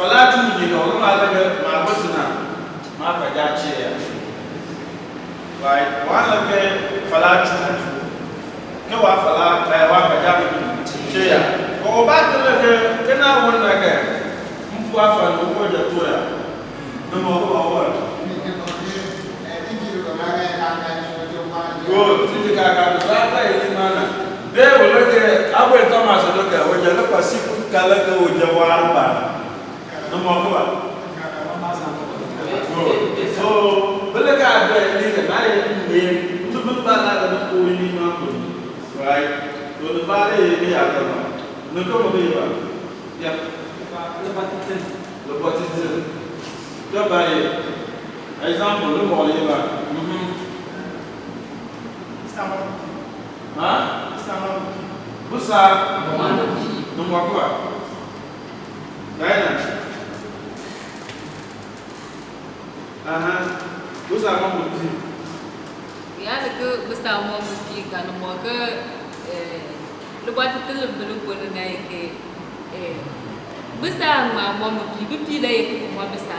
Fala tu ni no ma le ma go sina ma pa ja che. Right? One like fala tu. No wa fala wa pa ja che ya. Ko ba te le na won na ke. Mpu afa no wo ja to ya. No mo ko wa. Go tiji ka ka ba ta yi mana. They will look at Abu Thomas look at when you look at Siku Kalaka with the Warba. No more. So, but look at the name to put back at the right? To the body, they are no come over. Yeah. What is it? Go by example, look all over. Huh? Busa nomor apa? Lain. Busa mau bukti. Ya, itu busa mau bukti kan nomor ke lepas itu lebih pun naik ke busa mau bukti lagi mau busa.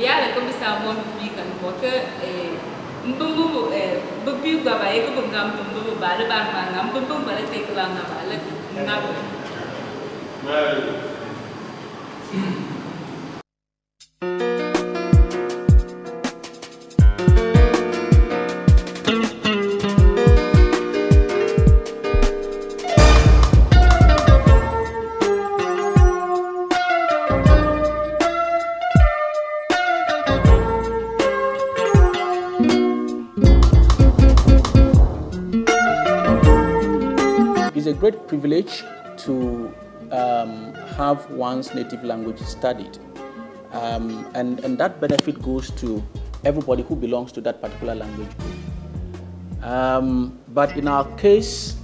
Biar aku busa mau bukti kan nomor ke Bumbu bukti gua baik aku penggam bumbu balik ngam bumbu balik tekelang balik ngam. It's a great privilege to have one's native language studied, and that benefit goes to everybody who belongs to that particular language group. But in our case,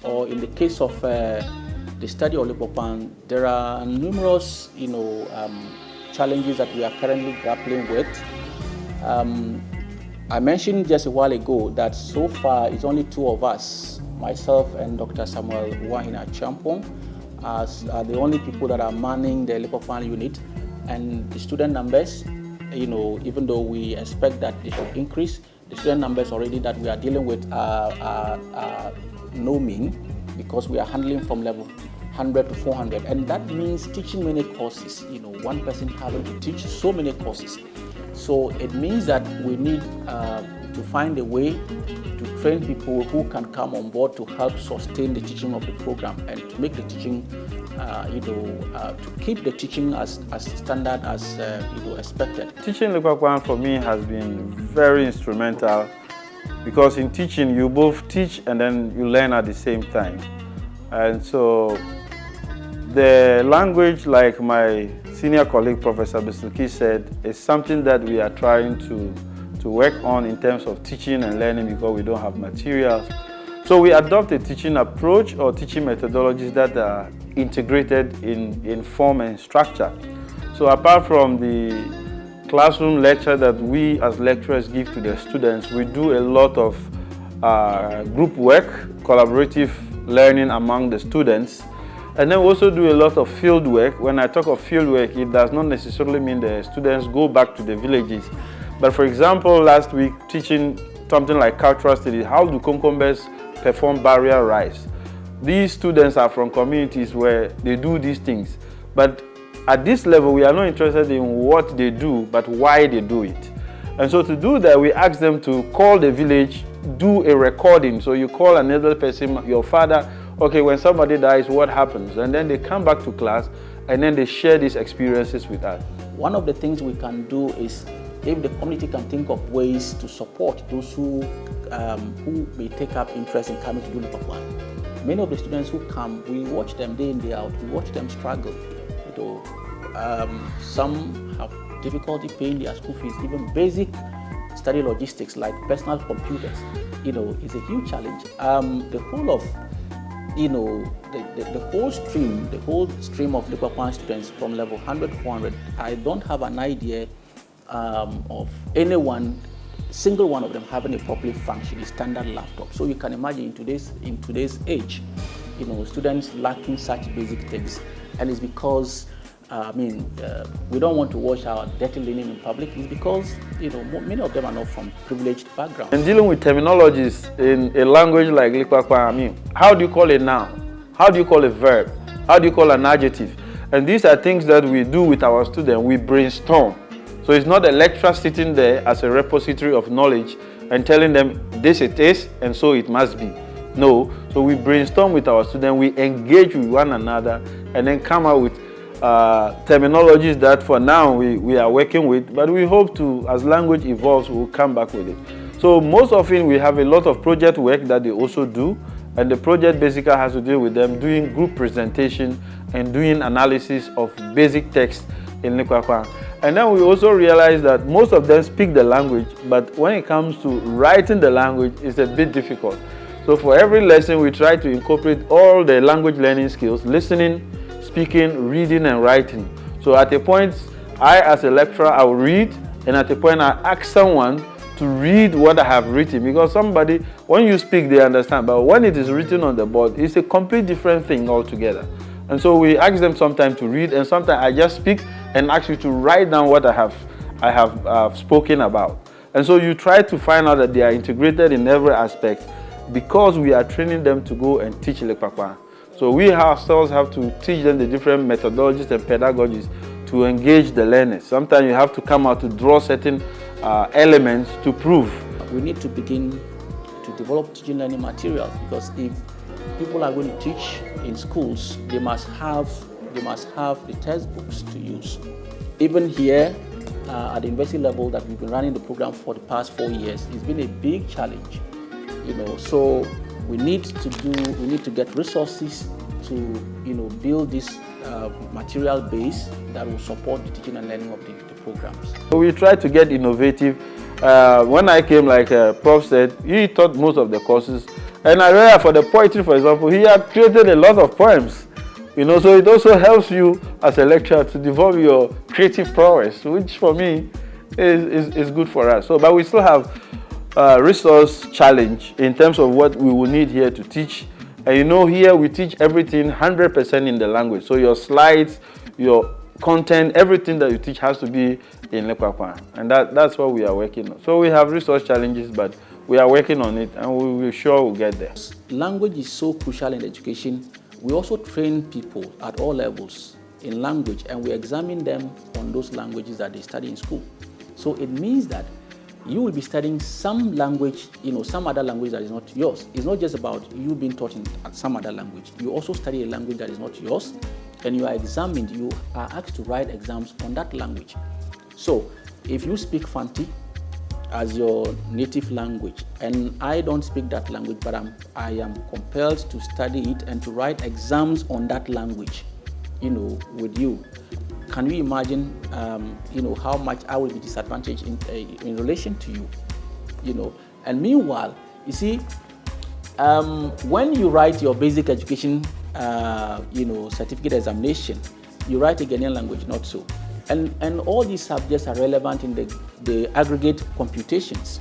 or in the case of the study of Likpakpaanl, there are numerous, challenges that we are currently grappling with. I mentioned just a while ago that so far it's only two of us, myself and Dr. Samuel Wahina Champong, are the only people that are manning the Likpakpaanl unit, and the student numbers, even though we expect that they should increase, the student numbers already that we are dealing with are no mean, because we are handling from level 100 to 400, and that means teaching many courses, one person having to teach so many courses. So it means that we need to find a way to train people who can come on board to help sustain the teaching of the program and to make the teaching, to keep the teaching as standard as expected. Teaching Likpakpaanl for me has been very instrumental, because in teaching you both teach and then you learn at the same time. And so the language, like my senior colleague Professor Bisliki said, is something that we are trying to work on in terms of teaching and learning, because we don't have materials. So we adopt a teaching approach or teaching methodologies that are integrated in form and structure. So apart from the classroom lecture that we as lecturers give to the students, we do a lot of group work, collaborative learning among the students. And then we also do a lot of field work. When I talk of field work, it does not necessarily mean the students go back to the villages. But for example, last week, teaching something like cultural studies, how do Konkombas perform barrier rice? These students are from communities where they do these things. But at this level, we are not interested in what they do, but why they do it. And so to do that, we ask them to call the village, do a recording. So you call another person, your father, okay, when somebody dies, what happens? And then they come back to class, and then they share these experiences with us. One of the things we can do is, if the community can think of ways to support those who may take up interest in coming to do Likpakpaanl. Many of the students who come, we watch them day in, day out, we watch them struggle. Some have difficulty paying their school fees, even basic study logistics like personal computers, is a huge challenge. The whole of the whole stream of Likpakpaanl students from level 100 to 400, I don't have an idea of anyone, single one of them having a properly functioning standard laptop. So you can imagine in today's age, students lacking such basic things, and it's because we don't want to wash our dirty linen in public is because, many of them are not from privileged backgrounds. And dealing with terminologies in a language like Likpakpaanl, how do you call a noun? How do you call a verb? How do you call an adjective? And these are things that we do with our students. We brainstorm. So it's not a lecturer sitting there as a repository of knowledge and telling them this it is and so it must be. No. So we brainstorm with our students, we engage with one another, and then come out with terminologies that for now we are working with, but we hope to, as language evolves, we'll come back with it. So most often we have a lot of project work that they also do, and the project basically has to do with them doing group presentation and doing analysis of basic text in Likpakpaanl. And then we also realize that most of them speak the language, but when it comes to writing the language, it's a bit difficult. So for every lesson, we try to incorporate all the language learning skills: listening, speaking, reading, and writing. So at a point, I as a lecturer, I will read, and at a point, I ask someone to read what I have written, because somebody, when you speak, they understand, but when it is written on the board, it's a complete different thing altogether. And so we ask them sometimes to read, and sometimes I just speak and ask you to write down what I have spoken about. And so you try to find out that they are integrated in every aspect, because we are training them to go and teach Likpakpaanl. So we ourselves have to teach them the different methodologies and pedagogies to engage the learners. Sometimes you have to come out to draw certain elements to prove. We need to begin to develop teaching learning materials, because if people are going to teach in schools, they must have the textbooks to use. Even here at the university level that we've been running the program for the past 4 years, it's been a big challenge. So we need to get resources to build this material base that will support the teaching and learning of the programs. So we try to get innovative. When I came, like Prof said, he taught most of the courses, and I realized for the poetry, for example, he had created a lot of poems. So it also helps you as a lecturer to develop your creative prowess, which for me is good for us. So, but we still have resource challenge in terms of what we will need here to teach. And here we teach everything 100% in the language. So your slides, your content, everything that you teach has to be in Likpakpaanl. And that's what we are working on. So we have resource challenges, but we are working on it, and we're sure we'll get there. Language is so crucial in education. We also train people at all levels in language, and we examine them on those languages that they study in school. So it means that you will be studying some language, some other language that is not yours. It's not just about you being taught in some other language. You also study a language that is not yours, and you are examined. You are asked to write exams on that language. So if you speak Fanti as your native language, and I don't speak that language, but I am compelled to study it and to write exams on that language, with you. Can you imagine, how much I will be disadvantaged in relation to you, And meanwhile, you see, when you write your basic education, certificate examination, you write a Ghanaian language, not so. And all these subjects are relevant in the aggregate computations.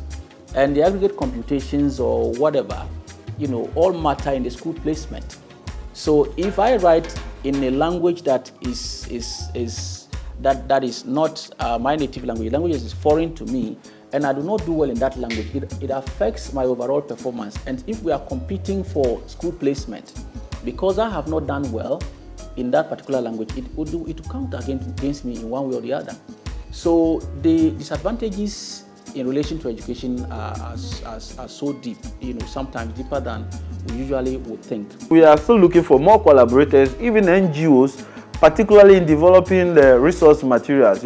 And the aggregate computations or whatever, all matter in the school placement. So if I write in a language that is not my native language is foreign to me, and I do not do well in that language, it affects my overall performance. And if we are competing for school placement, because I have not done well in that particular language, it will count against me in one way or the other. So the disadvantages in relation to education are so deep, sometimes deeper than we usually would think. We are still looking for more collaborators, even NGOs, particularly in developing the resource materials.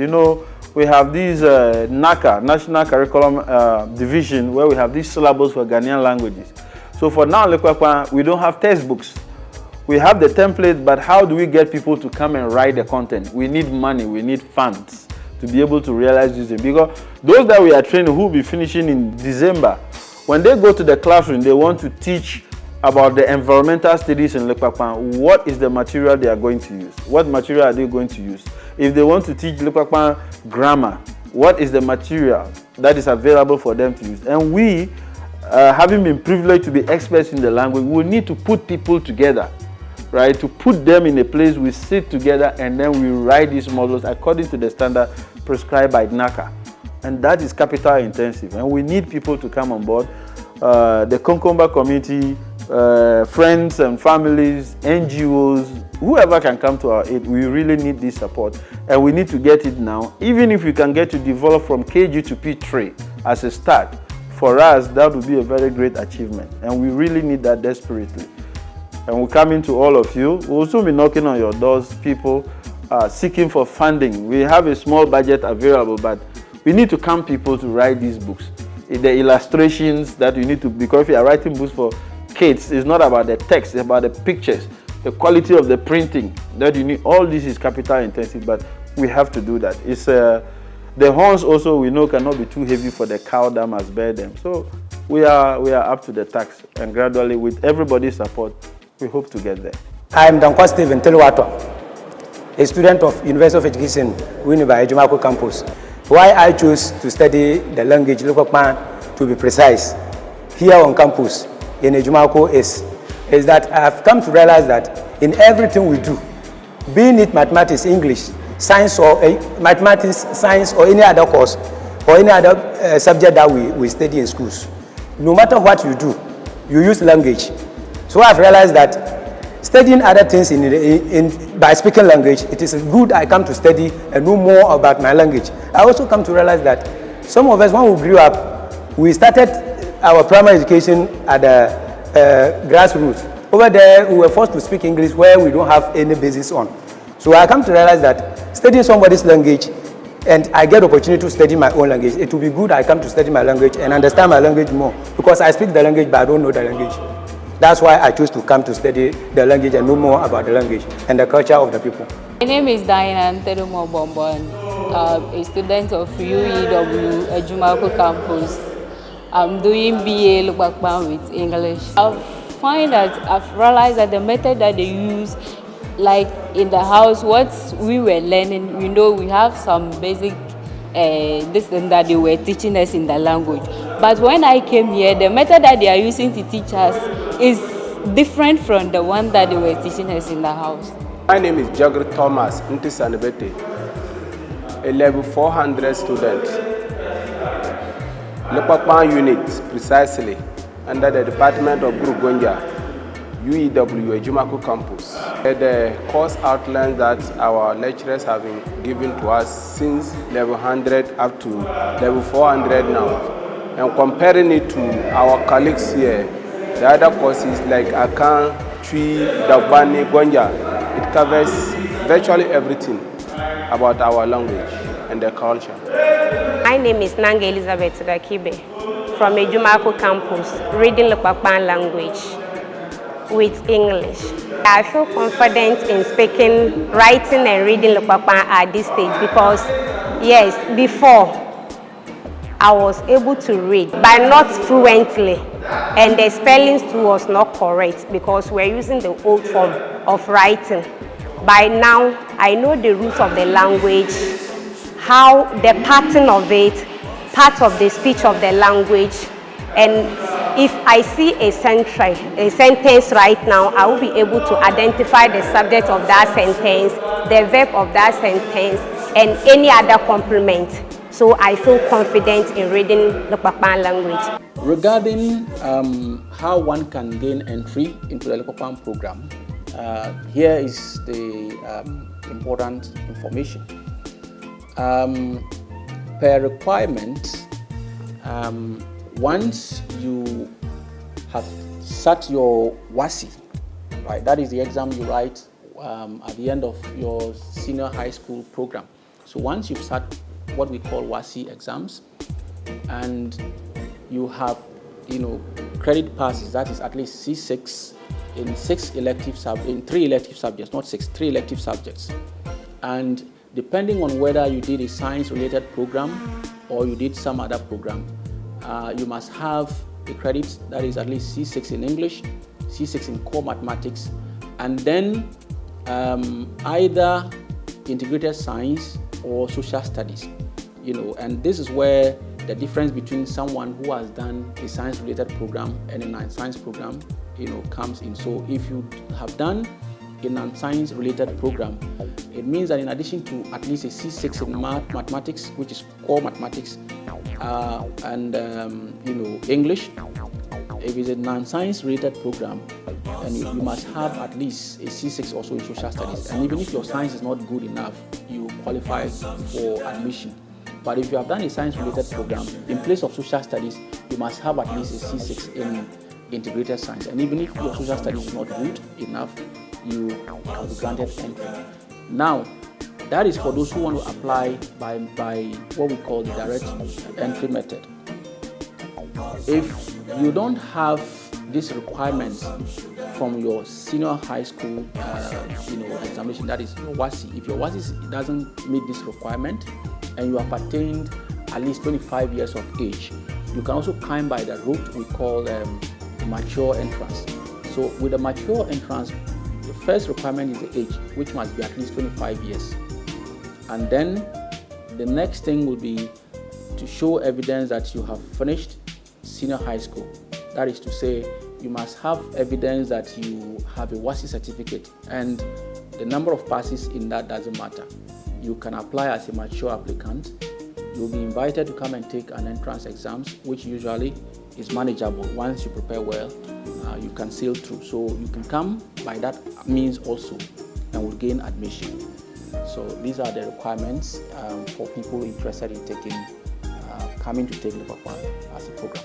We have these NACA, National Curriculum Division, where we have these syllables for Ghanaian languages. So for now, Likpakpaanl, we don't have textbooks. We have the template, but how do we get people to come and write the content? We need money, we need funds to be able to realize this. Because those that we are training who will be finishing in December, when they go to the classroom, they want to teach about the environmental studies in Likpakpaanl. What is the material they are going to use? What material are they going to use? If they want to teach Likpakpaanl grammar, what is the material that is available for them to use? And we, having been privileged to be experts in the language, we need to put people together right? To put them in a place, we sit together and then we write these models according to the standard prescribed by NACA. And that is capital intensive. And we need people to come on board. The Konkomba community, friends and families, NGOs, whoever can come to our aid, we really need this support. And we need to get it now. Even if we can get to develop from KG to P3 as a start, for us, that would be a very great achievement. And we really need that desperately. And we're coming to all of you. We'll also be knocking on your doors, people seeking for funding. We have a small budget available, but we need to come people to write these books. The illustrations that you need to, because if you are writing books for kids, it's not about the text, it's about the pictures, the quality of the printing that you need. All this is capital intensive, but we have to do that. It's the horns also we know cannot be too heavy for the cow that must bear them. So we are up to the task, and gradually with everybody's support, we hope to get there. I'm Dr. Stephen Telwato, a student of University of Education, Winneba Ejumako campus. Why I chose to study the language Likpakpaanl, to be precise, here on campus in Ejumako is that I have come to realize that in everything we do, being it mathematics, English, science or mathematics, science or any other course or any other subject that we study in schools, no matter what you do, you use language. So I've realized that studying other things by speaking language, it is good I come to study and know more about my language. I also come to realize that some of us, when we grew up, we started our primary education at the grassroots. Over there, we were forced to speak English where we don't have any basis on. So I come to realize that studying somebody's language, and I get opportunity to study my own language, it will be good I come to study my language and understand my language more, because I speak the language but I don't know the language. That's why I choose to come to study the language and know more about the language and the culture of the people. My name is Diana Nterumo Bombon, a student of UEW Ejumako campus. I'm doing BA Likpakpaanl with English. I've realized that the method that they use, like in the house, what we were learning, we have some basic this thing that they were teaching us in the language. But when I came here, the method that they are using to teach us is different from the one that they were teaching us in the house. My name is Jagger Thomas Ntisanebete, a level 400 student. Likpakpaanl unit, precisely, under the Department of Group Gonja, UEW Ejumako campus. The course outlines that our lecturers have been given to us since level 100 up to level 400 now. And comparing it to our colleagues here, the other courses like Akan, Twi, Dagbani, Gonja, it covers virtually everything about our language and the culture. My name is Nanga Elizabeth Dakibe from Ejumako campus, reading Likpakpaanl language with English. I feel confident in speaking, writing and reading Likpakpaanl at this stage because, yes, before I was able to read, but not fluently, and the spellings too was not correct because we're using the old form of writing. By now, I know the roots of the language, how the pattern of it, part of the speech of the language, and if I see a sentence right now, I will be able to identify the subject of that sentence, the verb of that sentence, and any other complement. So I feel confident in reading Likpakpaanl language. Regarding how one can gain entry into the Likpakpaanl program, here is the important information. Per requirement, once you have sat your WASI, right, that is the exam you write at the end of your senior high school program. So once you've sat what we call WASI exams, and you have, credit passes, that is at least C6 in 3 elective subjects, not 6, 3 elective subjects. And depending on whether you did a science-related program or you did some other program, you must have a credit that is at least C6 in English, C6 in core mathematics, and then either integrated science or social studies. And this is where the difference between someone who has done a science-related program and a non-science program, comes in. So if you have done a non-science related program, it means that in addition to at least a C6 in mathematics, which is core mathematics, and English, if it's a non-science related program, then you must have at least a C6 also in social studies. And even if your science is not good enough, you qualify for admission. But if you have done a science-related program, in place of social studies, you must have at least a C6 in integrated science. And even if your social studies is not good enough, you will be granted entry. Now, that is for those who want to apply by what we call the direct entry method. If you don't have these requirements from your senior high school examination, that is your WASI. If your WASI doesn't meet this requirement and you have attained at least 25 years of age, you can also climb by the route we call mature entrance. So with a mature entrance, the first requirement is the age, which must be at least 25 years. And then the next thing will be to show evidence that you have finished senior high school. That is to say, you must have evidence that you have a WASI certificate, and the number of passes in that doesn't matter. You can apply as a mature applicant. You'll be invited to come and take an entrance exams, which usually is manageable. Once you prepare well, you can sail through. So you can come by that means also and will gain admission. So these are the requirements for people interested in coming to take Likpakpaanl as a program.